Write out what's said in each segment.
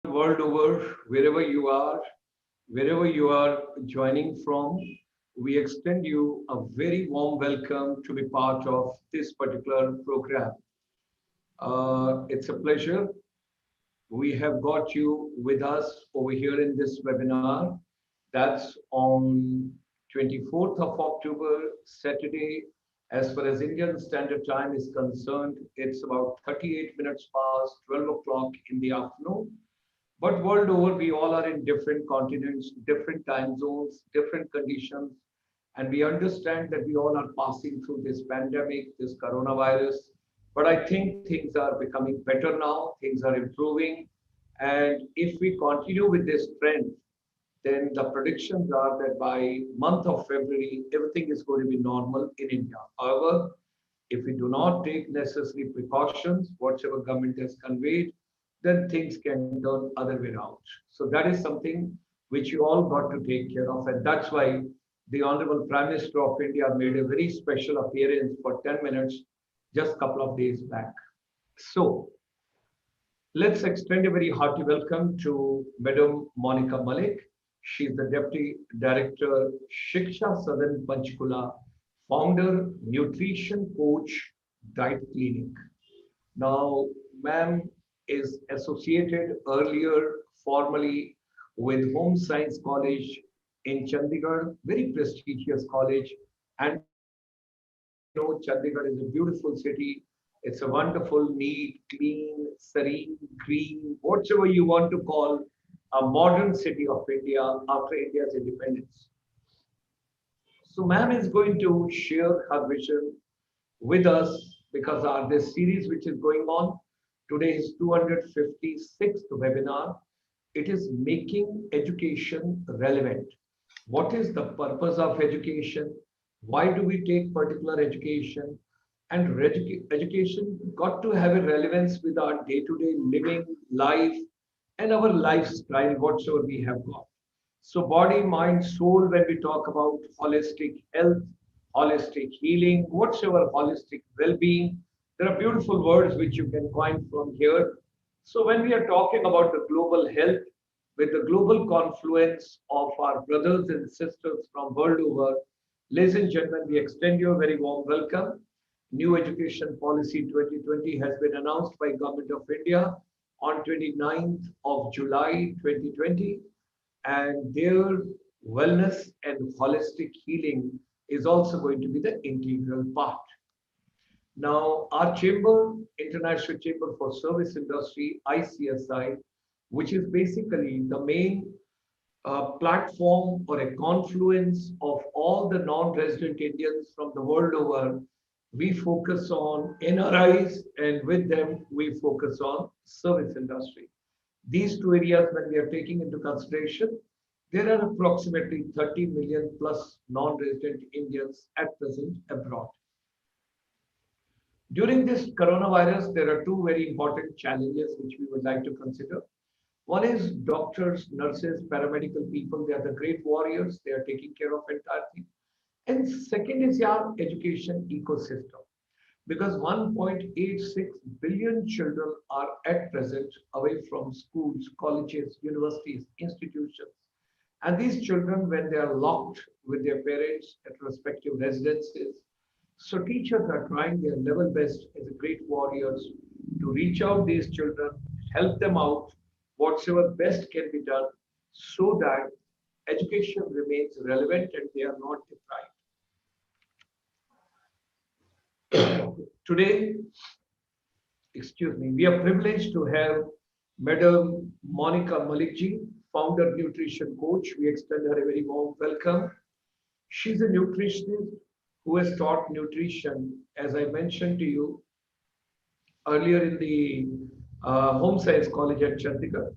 World over, wherever you are joining from, we extend you a very warm welcome to be part of this particular program. It's a pleasure. We have got you with us over here in this webinar. That's on 24th of October, Saturday. As far as Indian Standard Time is concerned, it's about 38 minutes past 12 o'clock in the afternoon. But world over, we all are in different continents, different time zones, different conditions. And we understand that we all are passing through this pandemic, this coronavirus. But I think things are becoming better now, things are improving. And if we continue with this trend, then the predictions are that by month of February, everything is going to be normal in India. However, if we do not take necessary precautions, whatever government has conveyed, then things can turn other way around. So that is something which you all got to take care of. And that's why the Honorable Prime Minister of India made a very special appearance for 10 minutes just a couple of days back. So let's extend a very hearty welcome to Madam Monica Malik. She's the Deputy Director, Shiksha Southern Panchkula, founder, nutrition coach, diet clinic. Now, ma'am is associated earlier formally with Home Science College in Chandigarh, very prestigious college. And you know, Chandigarh is a beautiful city. It's a wonderful, neat, clean, serene, green, whatever you want to call a modern city of India after India's independence. So ma'am is going to share her vision with us because our this series which is going on today is 256th webinar. It is making education relevant. What is the purpose of education? Why do we take particular education? And education got to have a relevance with our day-to-day living life and our lifestyle, whatsoever we have got. So body, mind, soul, when we talk about holistic health, holistic healing, whatsoever holistic well-being, there are beautiful words which you can coin from here. So when we are talking about the global health, with the global confluence of our brothers and sisters from world over, ladies and gentlemen, we extend you a very warm welcome. New Education Policy 2020 has been announced by Government of India on 29th of July 2020, and their wellness and holistic healing is also going to be the integral part. Now, our chamber, International Chamber for Service Industry, ICSI, which is basically the main platform or a confluence of all the non-resident Indians from the world over, we focus on NRIs, and with them, we focus on service industry. These two areas, when we are taking into consideration, there are approximately 30 million plus non-resident Indians at present abroad. During this coronavirus, there are two very important challenges which we would like to consider. One is doctors, nurses, paramedical people. They are the great warriors. They are taking care of entire thing. And second is our education ecosystem. Because 1.86 billion children are at present away from schools, colleges, universities, institutions. And these children, when they are locked with their parents at respective residences, so teachers are trying their level best as a great warriors to reach out these children, help them out, whatsoever best can be done, so that education remains relevant and they are not deprived. Today, we are privileged to have Madam Monica Malik ji, founder nutrition coach. We extend her a very warm welcome. She's a nutritionist who has taught nutrition, as I mentioned to you earlier in the Home Science College at Chandigarh.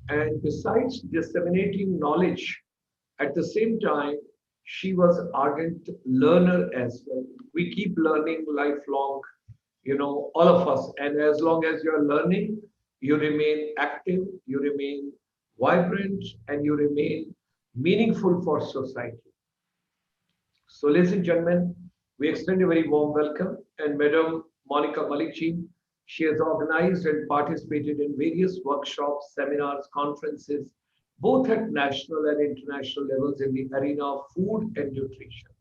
And besides disseminating knowledge, at the same time, she was an ardent learner as well. We keep learning lifelong, all of us. And as long as you're learning, you remain active, you remain vibrant, and you remain meaningful for society. So, ladies and gentlemen, we extend a very warm welcome. And Madam Monica Malik ji, She has organized and participated in various workshops, seminars, conferences, both at national and international levels in the arena of food and nutrition.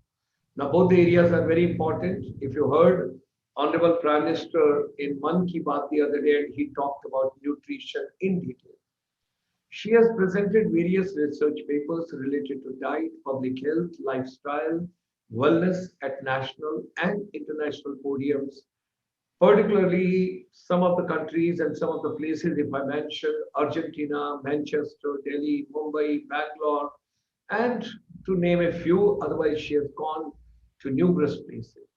Now, both the areas are very important. If you heard Honorable Prime Minister in Mann Ki Baat the other day, and he talked about nutrition in detail. She has presented various research papers related to diet, public health, lifestyle, wellness at national and international podiums, particularly some of the countries and some of the places, if I mention Argentina, Manchester, Delhi, Mumbai, Bangalore, and to name a few, otherwise she has gone to numerous places.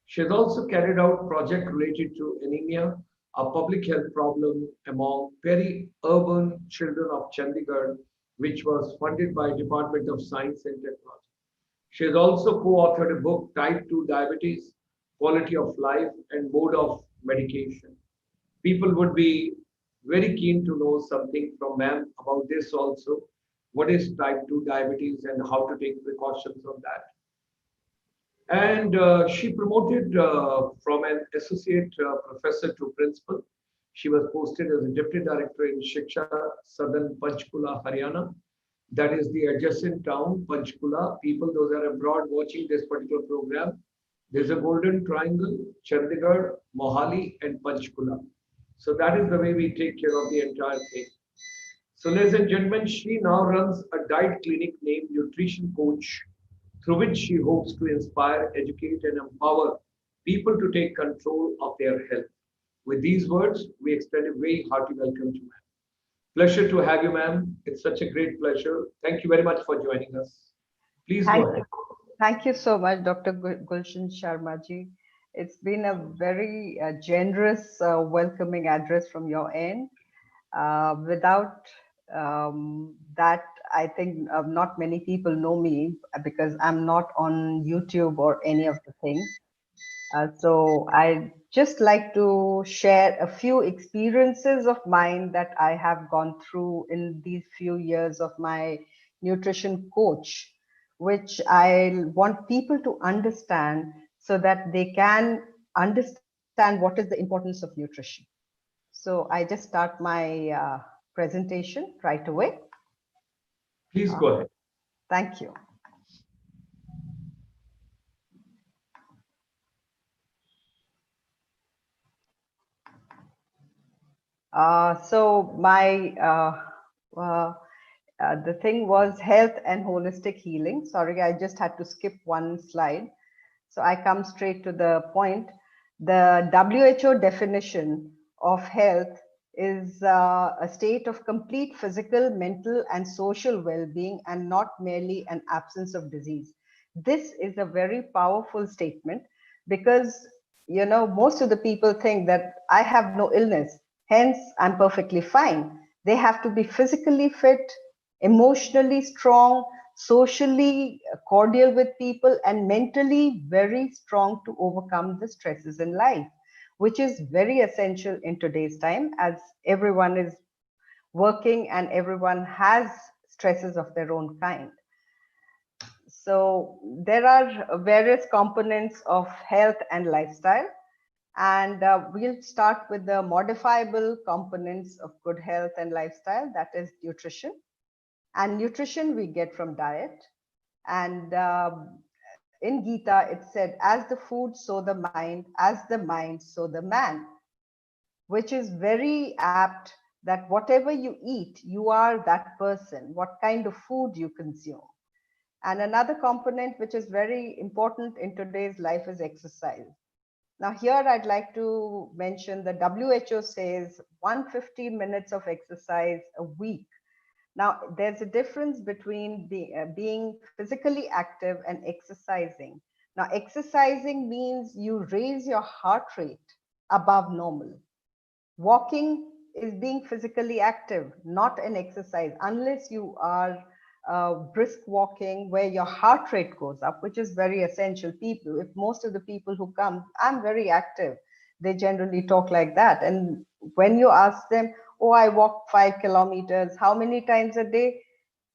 She has also carried out project related to anemia, a public health problem among peri-urban children of Chandigarh, which was funded by Department of Science and Technology. She has also co-authored a book, Type 2 Diabetes, Quality of Life and Mode of Medication. People would be very keen to know something from ma'am about this also. What is type 2 diabetes and how to take precautions on that? And she promoted from an associate professor to principal. She was posted as a deputy director in Shiksha, Southern Panchkula, Haryana. That is the adjacent town, Panchkula. People, those are abroad watching this particular program, there's a golden triangle, Chandigarh, Mohali, and Panchkula. So that is the way we take care of the entire thing. So, ladies and gentlemen, she now runs a diet clinic named Nutrition Coach, through which she hopes to inspire, educate, and empower people to take control of their health. With these words, we extend a very hearty welcome to ma'am. Pleasure to have you, ma'am. It's such a great pleasure. Thank you very much for joining us. Please go ahead. Thank you so much, Dr. Gulshan Sharma ji. It's been a very generous, welcoming address from your end. Without that, I think not many people know me because I'm not on YouTube or any of the things. So I just like to share a few experiences of mine that I have gone through in these few years of my nutrition coach, which I want people to understand so that they can understand what is the importance of nutrition. So I just start my presentation right away. Please go ahead. Thank you. So my the thing was health and holistic healing. Sorry, I just had to skip one slide. So I come straight to the point. The WHO definition of health is a state of complete physical, mental, and social well-being, and not merely an absence of disease. This is a very powerful statement because, you know, most of the people think that I have no illness, hence I'm perfectly fine. They have to be physically fit, emotionally strong, socially cordial with people, and mentally very strong to overcome the stresses in life, which is very essential in today's time as everyone is working and everyone has stresses of their own kind. So there are various components of health and lifestyle, and we'll start with the modifiable components of good health and lifestyle, that is nutrition. And nutrition we get from diet. And in Gita, it said, as the food, so the mind, as the mind, so the man, which is very apt that whatever you eat, you are that person, what kind of food you consume. And another component which is very important in today's life is exercise. Now here I'd like to mention the WHO says 150 minutes of exercise a week. Now, there's a difference between being physically active and exercising. Now, exercising means you raise your heart rate above normal. Walking is being physically active, not an exercise, unless you are brisk walking where your heart rate goes up, which is very essential. People, if most of the people who come, I'm very active, they generally talk like that. And when you ask them, oh, I walk 5 kilometers, how many times a day?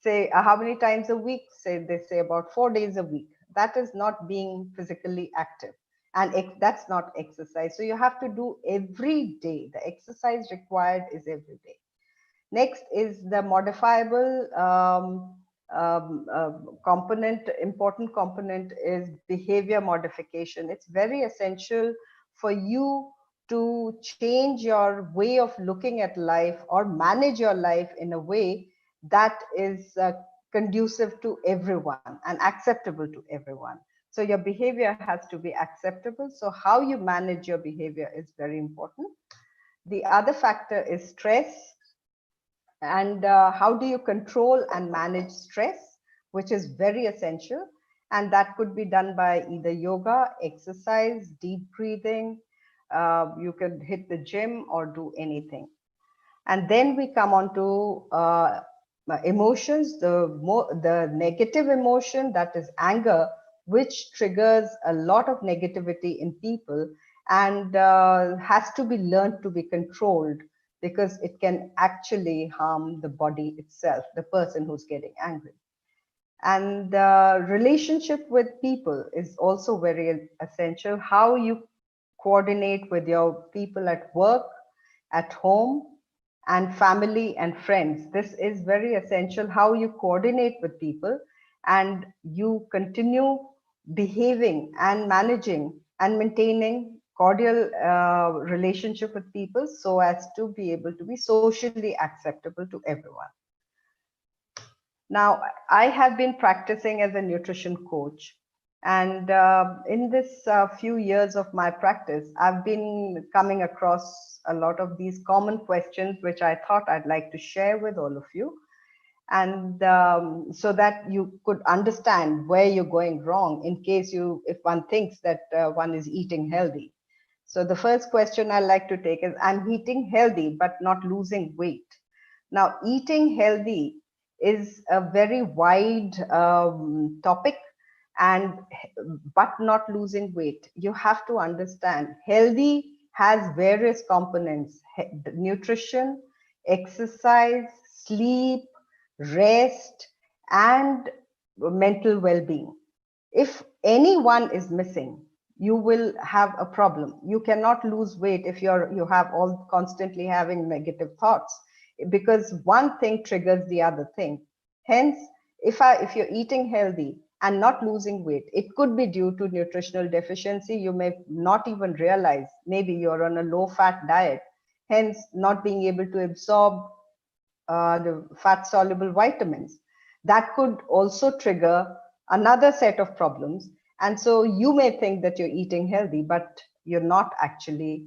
Say, how many times a week? Say, they say about 4 days a week. That is not being physically active. and that's not exercise. So you have to do every day. The exercise required is every day. Next is the modifiable component. Important component is behavior modification. It's very essential for you to change your way of looking at life or manage your life in a way that is conducive to everyone and acceptable to everyone. So your behavior has to be acceptable. So how you manage your behavior is very important. The other factor is stress. And how do you control and manage stress, which is very essential. And that could be done by either yoga, exercise, deep breathing. You could hit the gym or do anything. And then we come on to emotions, the negative emotion, that is anger, which triggers a lot of negativity in people and has to be learned to be controlled, because it can actually harm the body itself, the person who's getting angry. And relationship with people is also very essential. How you coordinate with your people at work, at home, and family and friends. This is very essential, how you coordinate with people and you continue behaving and managing and maintaining cordial relationship with people so as to be able to be socially acceptable to everyone. Now, I have been practicing as a nutrition coach, and in this few years of my practice, I've been coming across a lot of these common questions, which I thought I'd like to share with all of you. And so that you could understand where you're going wrong in case if one thinks that one is eating healthy. So the first question I like to take is, I'm eating healthy, but not losing weight. Now, eating healthy is a very wide topic, but not losing weight. You have to understand healthy has various components: nutrition, exercise, sleep, rest, and mental well-being. If any one is missing, you will have a problem. You cannot lose weight if you have all constantly having negative thoughts, because one thing triggers the other thing. Hence, if you're eating healthy and not losing weight, it could be due to nutritional deficiency. You may not even realize, maybe you're on a low-fat diet, hence not being able to absorb the fat-soluble vitamins. That could also trigger another set of problems. And so you may think that you're eating healthy, but you're not actually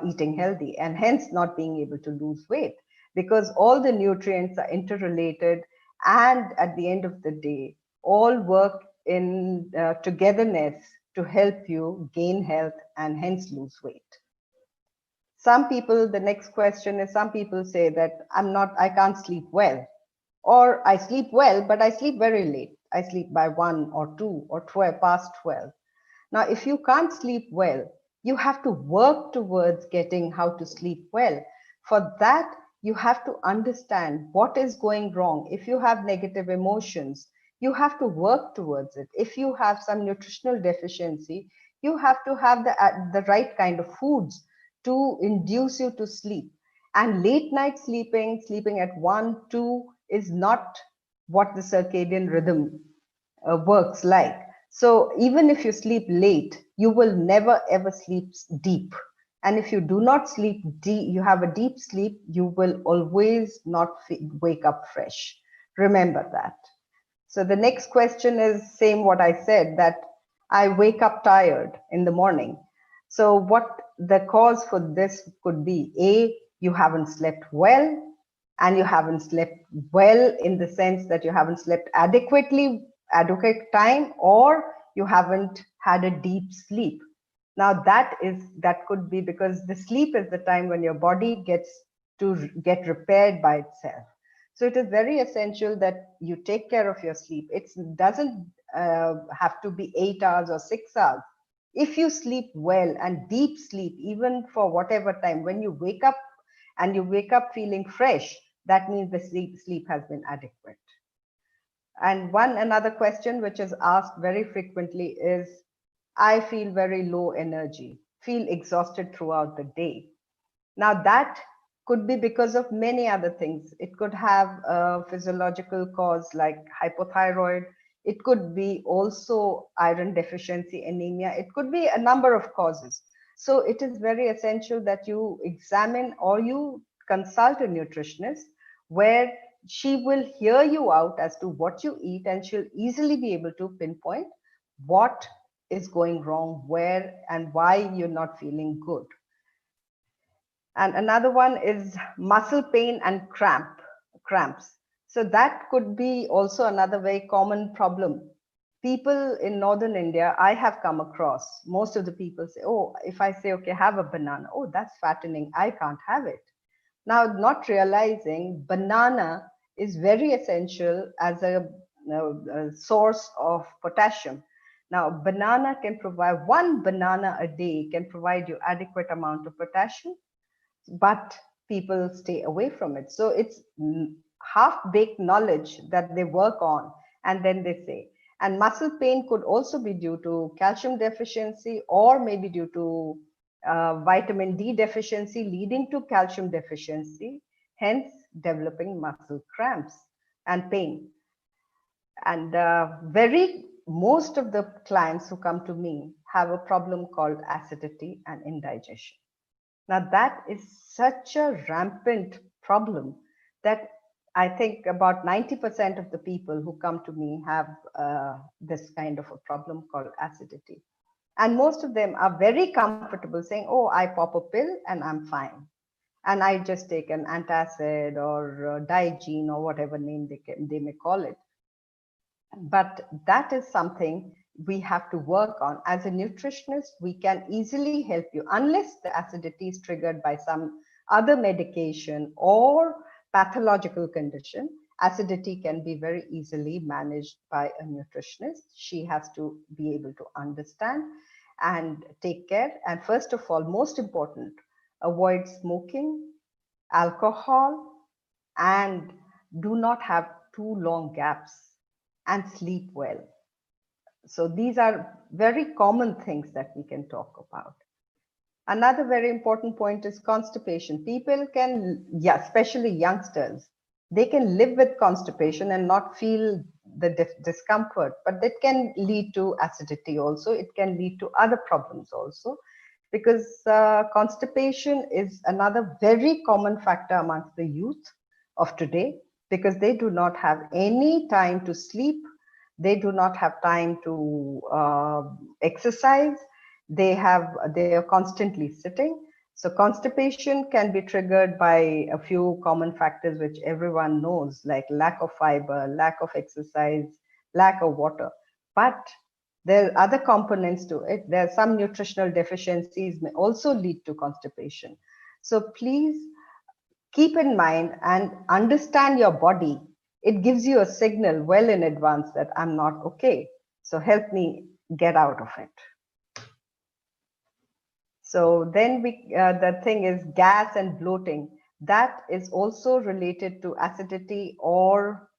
eating healthy, and hence not being able to lose weight, because all the nutrients are interrelated, and at the end of the day, all work in togetherness to help you gain health and hence lose weight. Some people, the next question is, some people say that I can't sleep well, or I sleep well, but I sleep very late. I sleep by 1 or 2 or 12, past 12. Now, if you can't sleep well, you have to work towards getting how to sleep well. For that, you have to understand what is going wrong. If you have negative emotions, you have to work towards it. If you have some nutritional deficiency, you have to have the right kind of foods to induce you to sleep. And late night sleeping at 1, 2 is not what the circadian rhythm works like. So even if you sleep late, you will never ever sleep deep. And if you do not sleep deep, you have a deep sleep, you will always not wake up fresh. Remember that. So the next question is same what I said, that I wake up tired in the morning. So what the cause for this could be: A, you haven't slept well, and you haven't slept well in the sense that you haven't slept adequate time, or you haven't had a deep sleep. Now that could be because the sleep is the time when your body gets to get repaired by itself. So it is very essential that you take care of your sleep. It doesn't have to be 8 hours or 6 hours. If you sleep well and deep sleep, even for whatever time, when you wake up and you wake up feeling fresh, that means the sleep has been adequate. And another question which is asked very frequently is, I feel very low energy, feel exhausted throughout the day. Now that could be because of many other things. It could have a physiological cause like hypothyroid. It could be also iron deficiency, anemia. It could be a number of causes. So it is very essential that you examine or you consult a nutritionist where she will hear you out as to what you eat, and she'll easily be able to pinpoint what is going wrong, where and why you're not feeling good. And another one is muscle pain and cramps. So that could be also another very common problem. People in northern India, I have come across, most of the people say, oh, if I say, okay, have a banana, oh, that's fattening, I can't have it. Now, not realizing banana is very essential as a source of potassium. Now, banana can provide, one banana a day can provide you adequate amount of potassium, but people stay away from it. So it's half-baked knowledge that they work on, and then they say. And muscle pain could also be due to calcium deficiency, or maybe due to vitamin D deficiency leading to calcium deficiency, hence developing muscle cramps and pain. And most of the clients who come to me have a problem called acidity and indigestion. Now that is such a rampant problem that I think about 90% of the people who come to me have this kind of a problem called acidity. And most of them are very comfortable saying, oh, I pop a pill and I'm fine. And I just take an antacid or Diagene or whatever name they may call it. But that is something we have to work on. As a nutritionist, we can easily help you unless the acidity is triggered by some other medication or pathological condition. Acidity can be very easily managed by a nutritionist. She has to be able to understand and take care. And first of all, most important, avoid smoking, alcohol, and do not have too long gaps, and sleep well. So these are very common things that we can talk about. Another very important point is constipation. People can, especially youngsters, they can live with constipation and not feel the discomfort, but that can lead to acidity also. It can lead to other problems also, because constipation is another very common factor amongst the youth of today, because they do not have any time to sleep. They do not have time to exercise. They are constantly sitting. So constipation can be triggered by a few common factors which everyone knows, like lack of fiber, lack of exercise, lack of water. But there are other components to it. There are some nutritional deficiencies may also lead to constipation. So please keep in mind and understand your body. It gives you a signal well in advance that I'm not okay. So help me get out of it. So then the thing is gas and bloating. That is also related to acidity or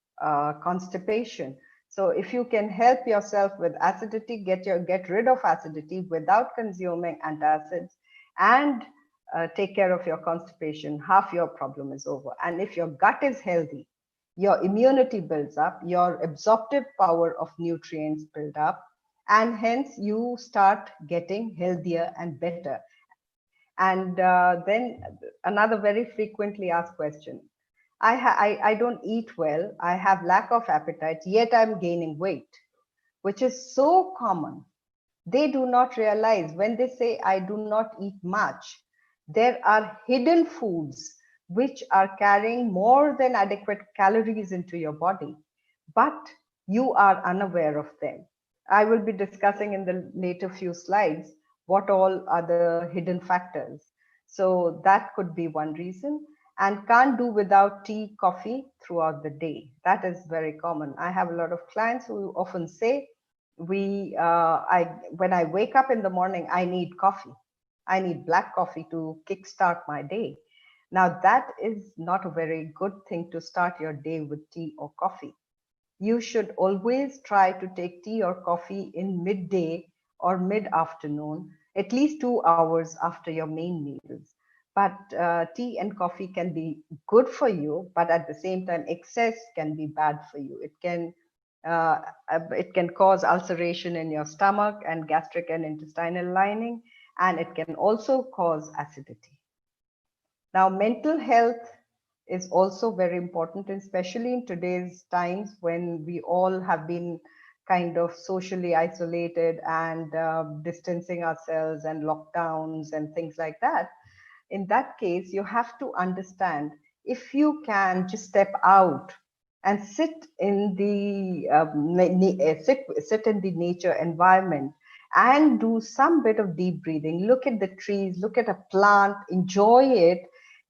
constipation. So if you can help yourself with acidity, get rid of acidity without consuming antacids, and take care of your constipation, half your problem is over. And if your gut is healthy, your immunity builds up, your absorptive power of nutrients build up, and hence you start getting healthier and better. And then another very frequently asked question, I don't eat well, I have lack of appetite, yet I'm gaining weight, which is so common. They do not realize when they say I do not eat much, there are hidden foods which are carrying more than adequate calories into your body, but you are unaware of them. I will be discussing in the later few slides what all are the hidden factors. So that could be one reason. And can't do without tea, coffee throughout the day. That is very common. I have a lot of clients who often say, when I wake up in the morning, I need coffee. I need black coffee to kickstart my day. Now that is not a very good thing to start your day with tea or coffee. You should always try to take tea or coffee in midday or mid-afternoon, at least 2 hours after your main meals. But tea and coffee can be good for you, but at the same time, excess can be bad for you. Uh, it can cause ulceration in your stomach and gastric and intestinal lining, and it can also cause acidity. Now, mental health is also very important, especially in today's times when we all have been kind of socially isolated and distancing ourselves and lockdowns and things like that. In that case, you have to understand, if you can just step out and sit in the sit in the nature environment and do some bit of deep breathing, look at the trees, look at a plant, enjoy it,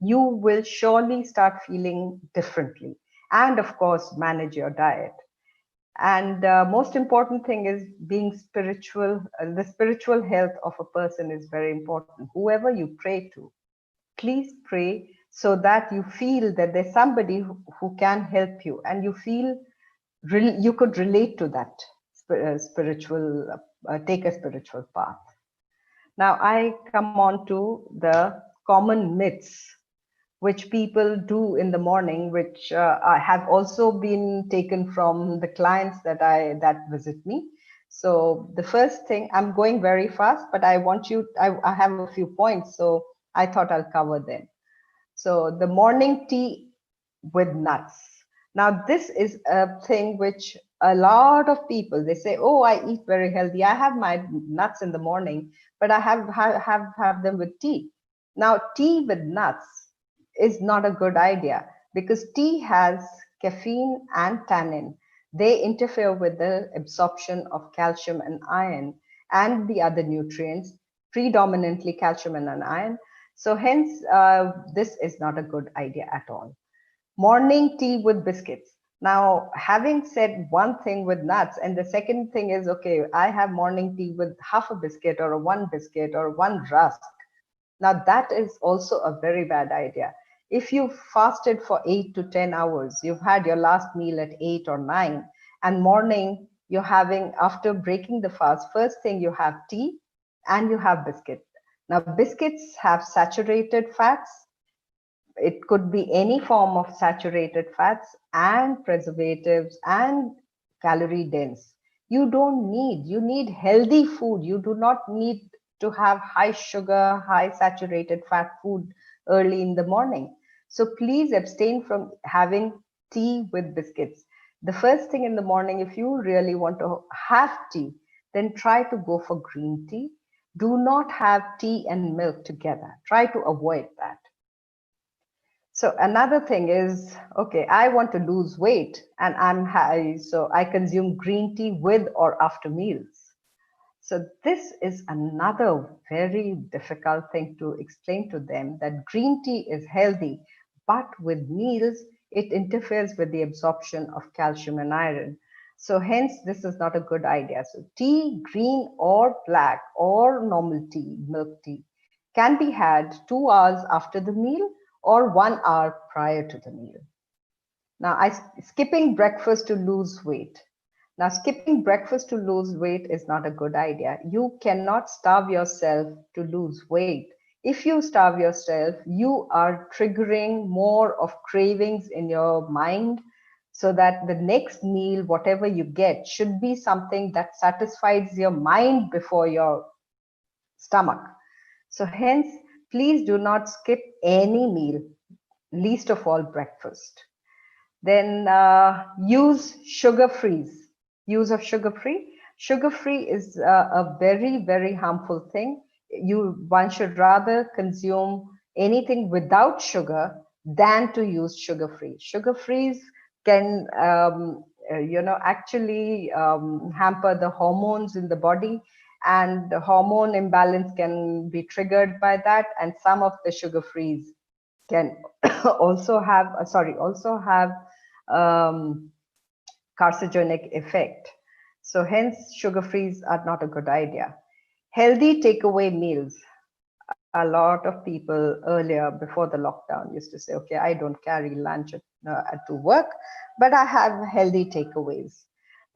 you will surely start feeling differently. And of course, manage your diet. And most important thing is being spiritual. The spiritual health of a person is very important. Whoever you pray to, please pray so that you feel that there's somebody who can help you, and you feel you could relate to that spiritual, take a spiritual path. Now I come on to the common myths which people do in the morning, which have also been taken from the clients that visit me. So the first thing, I'm going very fast, but I have a few points, so I thought I'll cover them. So the morning tea with nuts. Now this is a thing which a lot of people, they say, oh, I eat very healthy, I have my nuts in the morning, but I have them with tea. Now tea with nuts is not a good idea, because tea has caffeine and tannin. They interfere with the absorption of calcium and iron and the other nutrients, predominantly calcium and iron. So hence, this is not a good idea at all. Morning tea with biscuits. Now, having said one thing with nuts, and the second thing is, okay, I have morning tea with half a biscuit or one biscuit or one rusk. Now, that is also a very bad idea. If you fasted for 8 to 10 hours, you've had your last meal at 8 or 9, and morning you're having, after breaking the fast, first thing you have tea and you have biscuit. Now, biscuits have saturated fats. It could be any form of saturated fats and preservatives and calorie dense. You need healthy food. You do not need to have high sugar, high saturated fat food early in the morning. So please abstain from having tea with biscuits. The first thing in the morning, if you really want to have tea, then try to go for green tea. Do not have tea and milk together. Try to avoid that. So another thing is, okay, I want to lose weight and I'm high, so I consume green tea with or after meals. So this is another very difficult thing to explain to them, that green tea is healthy, but with meals, it interferes with the absorption of calcium and iron. So hence, this is not a good idea. So tea, green or black or normal tea, milk tea, can be had 2 hours after the meal or 1 hour prior to the meal. Now, skipping breakfast to lose weight. Now, skipping breakfast to lose weight is not a good idea. You cannot starve yourself to lose weight. If you starve yourself, you are triggering more of cravings in your mind, so that the next meal, whatever you get, should be something that satisfies your mind before your stomach. So hence, please do not skip any meal, least of all breakfast. Then use sugar-frees. Use of sugar-free. Sugar-free is a very, very harmful thing. One should rather consume anything without sugar than to use sugar-free. Sugar-frees can, actually hamper the hormones in the body, and the hormone imbalance can be triggered by that. And some of the sugar-frees can also have carcinogenic effect. So hence, sugar-frees are not a good idea. Healthy takeaway meals. A lot of people earlier, before the lockdown, used to say, okay, I don't carry lunch to work, but I have healthy takeaways.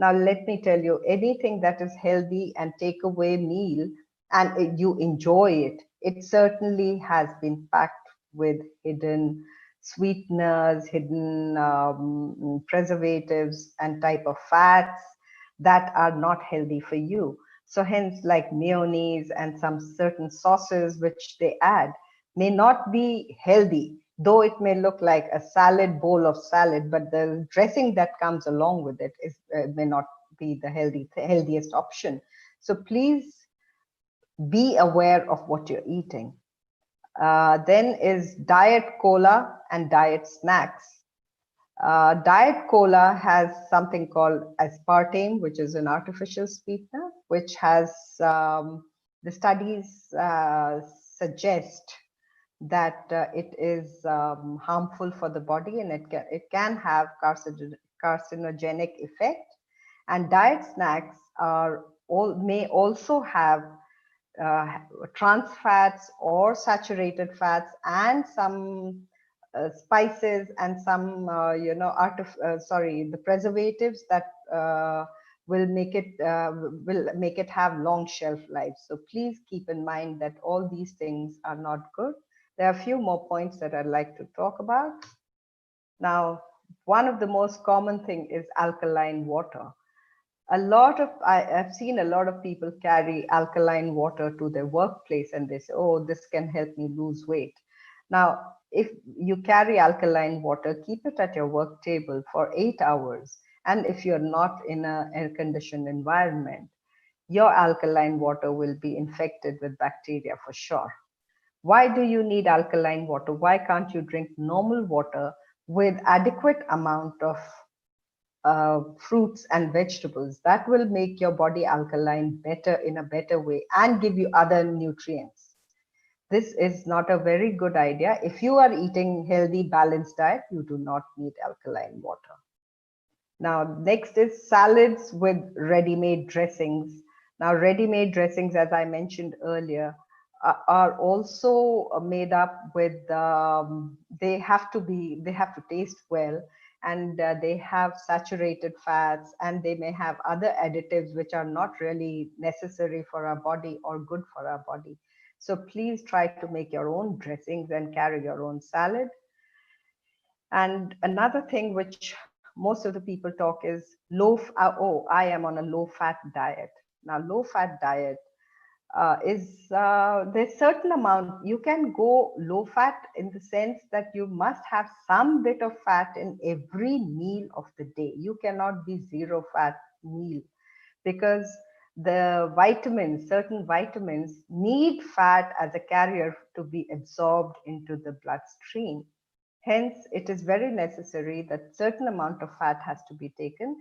Now, let me tell you, anything that is healthy and takeaway meal and you enjoy it, it certainly has been packed with hidden sweeteners, hidden preservatives and type of fats that are not healthy for you. So hence, like mayonnaise and some certain sauces which they add may not be healthy, though it may look like a salad bowl of salad, but the dressing that comes along with it is may not be the healthiest option. So please be aware of what you're eating. Then is diet cola and diet snacks. Diet cola has something called aspartame, which is an artificial sweetener, which has the studies suggest that it is harmful for the body, and it can have carcinogenic effect. And diet snacks may also have trans fats or saturated fats and some spices and some the preservatives that will make it have long shelf life. So please keep in mind that all these things are not good. There are a few more points that I'd like to talk about. Now, one of the most common thing is alkaline water. I've seen a lot of people carry alkaline water to their workplace and they say, oh, this can help me lose weight. Now, if you carry alkaline water, keep it at your work table for 8 hours. And if you're not in an air-conditioned environment, your alkaline water will be infected with bacteria for sure. Why do you need alkaline water? Why can't you drink normal water with adequate amount of fruits and vegetables? That will make your body alkaline better in a better way and give you other nutrients. This is not a very good idea. If you are eating healthy, balanced diet, you do not need alkaline water. Now, next is salads with ready-made dressings. Now, ready-made dressings, as I mentioned earlier, are also made up with, they have to taste well, and they have saturated fats, and they may have other additives which are not really necessary for our body or good for our body. So please try to make your own dressings and carry your own salad. And another thing which most of the people talk is I am on a low fat diet. Now, low fat diet there's certain amount. You can go low fat in the sense that you must have some bit of fat in every meal of the day. You cannot be zero fat meal, because the certain vitamins need fat as a carrier to be absorbed into the bloodstream. Hence, it is very necessary that certain amount of fat has to be taken.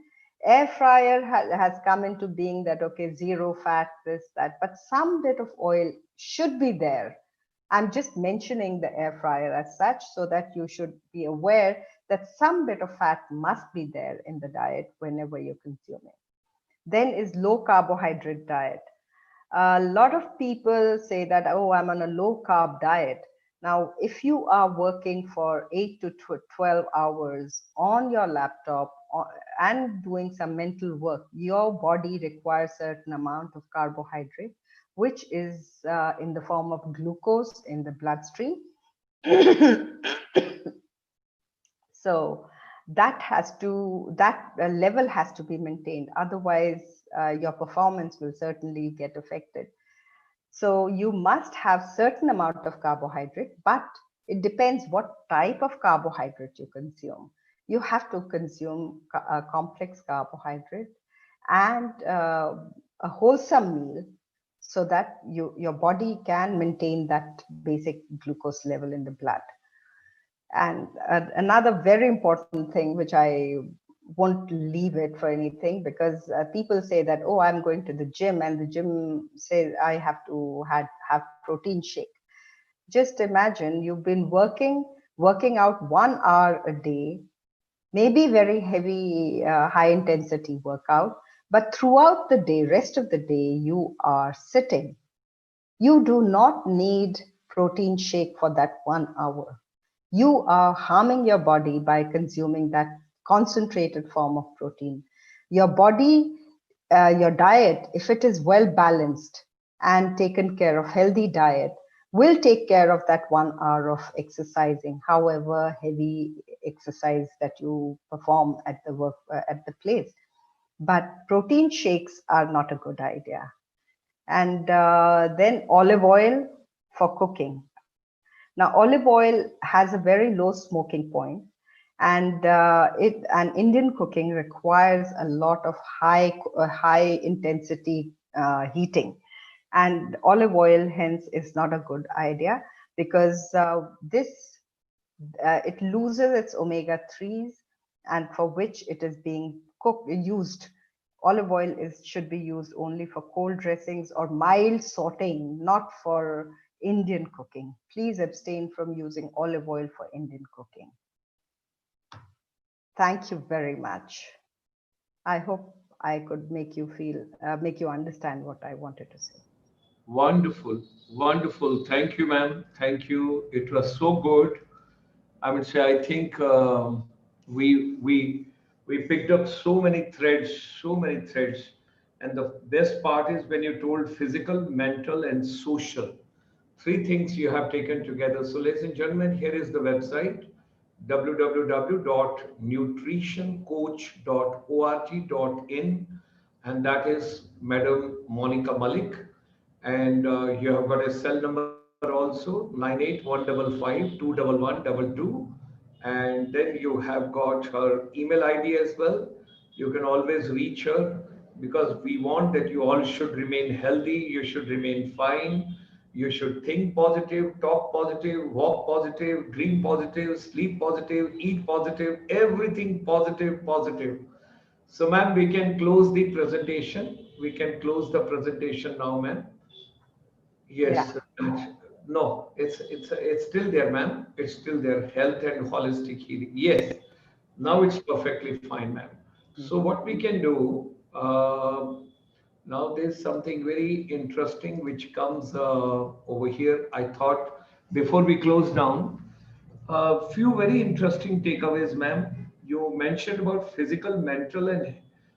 Air fryer has come into being that, okay, zero fat, this, that, but some bit of oil should be there. I'm just mentioning the air fryer as such so that you should be aware that some bit of fat must be there in the diet whenever you're consuming. Then is low carbohydrate diet. A lot of people say that, oh, I'm on a low carb diet. Now, if you are working for 8 to 12 hours on your laptop and doing some mental work, your body requires a certain amount of carbohydrate, which is in the form of glucose in the bloodstream. So that level has to be maintained. Otherwise, your performance will certainly get affected. So you must have certain amount of carbohydrate, but it depends what type of carbohydrate you consume. You have to consume a complex carbohydrate and a wholesome meal so that your body can maintain that basic glucose level in the blood. And another very important thing, which I won't leave it for anything, because people say that, oh, I'm going to the gym, and the gym says I have to have protein shake. Just imagine you've been working out 1 hour a day, maybe very heavy, high intensity workout, but throughout the day, rest of the day, you are sitting. You do not need protein shake for that 1 hour. You are harming your body by consuming that concentrated form of protein. Your body, your diet, if it is well balanced and taken care of, healthy diet, will take care of that 1 hour of exercising, however heavy exercise that you perform at the work, at the place. But protein shakes are not a good idea. And then olive oil for cooking. Now, olive oil has a very low smoking point, and Indian cooking requires a lot of high intensity heating, and olive oil hence is not a good idea, because it loses its omega 3s, and for which it is being used. Olive oil should be used only for cold dressings or mild sauteing, not for Indian cooking. Please abstain from using olive oil for Indian cooking. Thank you very much. I hope I could make you understand what I wanted to say. Wonderful, wonderful. Thank you, ma'am. Thank you. It was so good. I would say I think we picked up so many threads, and the best part is when you told physical, mental, and social. Three things you have taken together. So, ladies and gentlemen, here is the website www.nutritioncoach.org.in, and that is Madam Monica Malik. And you have got a cell number also 9815521122, and then you have got her email ID as well. You can always reach her, because we want that you all should remain healthy, you should remain fine, you should think positive, talk positive, walk positive, dream positive, sleep positive, eat positive, everything positive, positive. So, ma'am, we can close the presentation. We can close the presentation now, ma'am. Yeah. Yes, no, it's still there, ma'am. It's still there. Health and holistic healing. Yes, now it's perfectly fine, ma'am. So what we can do now, there's something very interesting which comes over here. I thought before we close down, a few very interesting takeaways, ma'am. You mentioned about physical, mental, and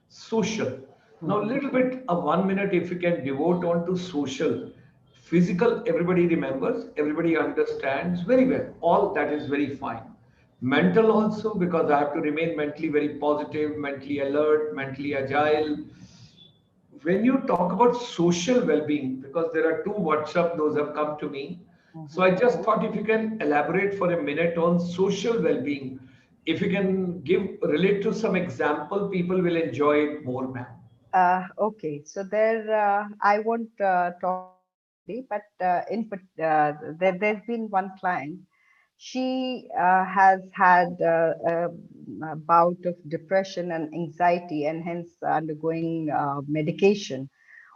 social. Now, a little bit, a 1 minute, if you can devote on to social. Physical, everybody remembers, everybody understands very well. All that is very fine. Mental also, because I have to remain mentally very positive, mentally alert, mentally agile. When you talk about social well-being, because there are two WhatsApp, those have come to me. So I just thought if you can elaborate for a minute on social well-being, if you can relate to some example, people will enjoy it more, ma'am. Okay, so I won't talk, but there's been one client. She has had a bout of depression and anxiety, and hence undergoing medication.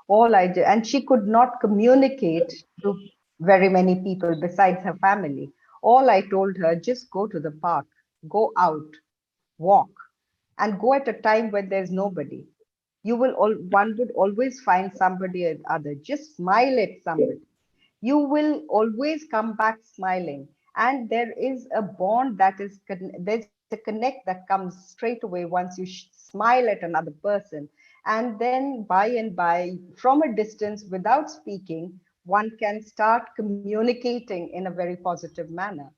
And she could not communicate to very many people besides her family. All I told her, just go to the park, go out, walk, and go at a time when there's nobody. One would always find somebody or other. Just smile at somebody. You will always come back smiling, and there is a bond there's a connect that comes straight away once you smile at another person. And then by and by, from a distance, without speaking, one can start communicating in a very positive manner,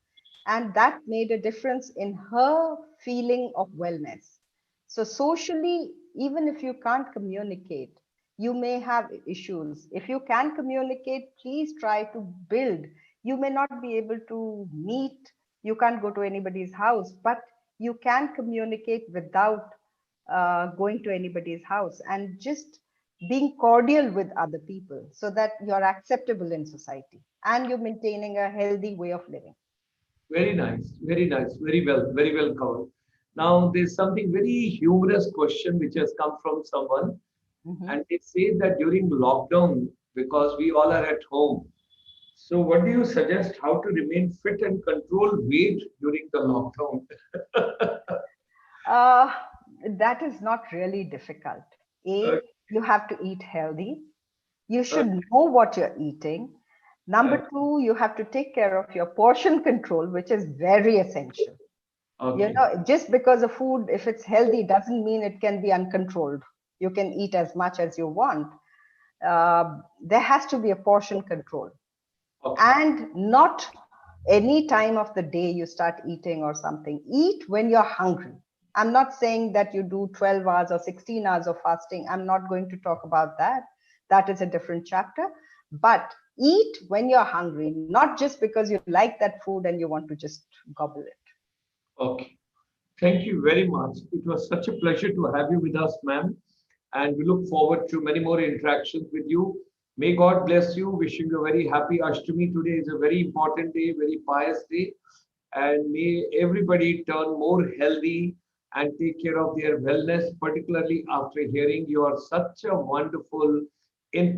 and that made a difference in her feeling of wellness. So socially, even if you can't communicate, you may have issues. If you can communicate, please try to build. You may not be able to meet, you can't go to anybody's house, but you can communicate without going to anybody's house, and just being cordial with other people so that you're acceptable in society and you're maintaining a healthy way of living. Very nice, very well covered. Now, there's something very humorous question which has come from someone, and they say that during lockdown, because we all are at home, so what do you suggest how to remain fit and control weight during the lockdown? Uh, that is not really difficult. Uh, You have to eat healthy. You uh, should know what you're eating. uh, Number two, you have to take care of your portion control, which is very essential. Okay. Just because a food, if it's healthy, doesn't mean it can be uncontrolled. You can eat as much as you want. There has to be a portion control. Okay. And not any time of the day you start eating or something. Eat when you're hungry. I'm not saying that you do 12 hours or 16 hours of fasting. I'm not going to talk about that. That is a different chapter. But eat when you're hungry, not just because you like that food and you want to just gobble it. Okay. Thank you very much. It was such a pleasure to have you with us, ma'am. And we look forward to many more interactions with you. May God bless you. Wishing you a very happy Ashtami. Today is a very important day, very pious day. And may everybody turn more healthy and take care of their wellness, particularly after hearing your such a wonderful input